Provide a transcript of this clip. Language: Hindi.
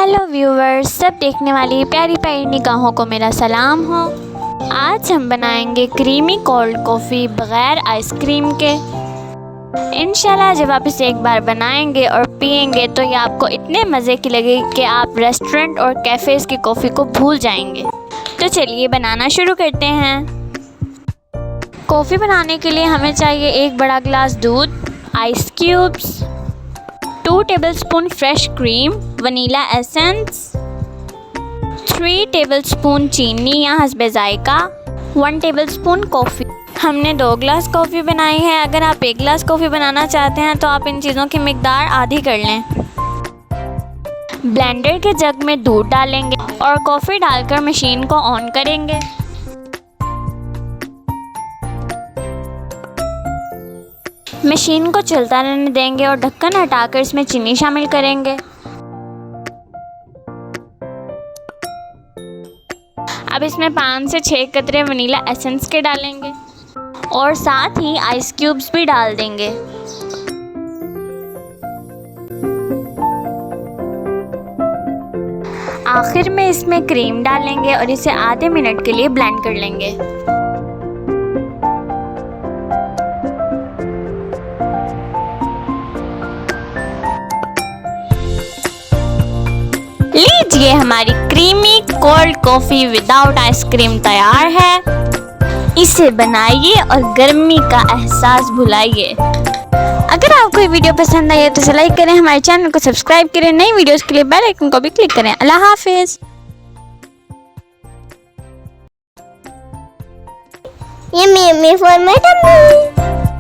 हेलो व्यूवर्स, सब देखने वाली प्यारी प्यारी निगाहों को मेरा सलाम हो। आज हम बनाएंगे क्रीमी कोल्ड कॉफ़ी बग़ैर आइसक्रीम के। इंशाल्लाह जब आप इसे एक बार बनाएंगे और पिएंगे तो ये आपको इतने मज़े की लगेगी कि आप रेस्टोरेंट और कैफ़ेज़ की कॉफ़ी को भूल जाएंगे। तो चलिए बनाना शुरू करते हैं। कॉफ़ी बनाने के लिए हमें चाहिए एक बड़ा गिलास दूध, ice cubes, 2 tablespoon fresh cream, vanilla essence, 3 tablespoon चीनी या हस्बे जायका, 1 टेबलस्पून कॉफ़ी। हमने 2 गिलास कॉफ़ी बनाई है। अगर आप 1 गिलास कॉफ़ी बनाना चाहते हैं तो आप इन चीज़ों की मिकदार आधी कर लें। ब्लेंडर के जग में दूध डालेंगे और कॉफ़ी डालकर मशीन को ऑन करेंगे। मशीन को चलता रहने देंगे और ढक्कन हटाकर इसमें चीनी शामिल करेंगे। अब इसमें 5 से 6 कतरे वनीला एसेंस के डालेंगे और साथ ही आइस क्यूब्स भी डाल देंगे। आखिर में इसमें क्रीम डालेंगे और इसे आधे मिनट के लिए ब्लेंड कर लेंगे। लीजिए, हमारी creamy cold coffee without ice cream तैयार है। इसे बनाइए और गर्मी का एहसास भुलाइए। अगर आपको ये वीडियो पसंद आई है तो इसे लाइक करें, हमारे चैनल को सब्सक्राइब करें, नई वीडियोस के लिए बेल आइकन को भी क्लिक करें। अल्लाह हाफिज़। Yummy, yummy for my tummy.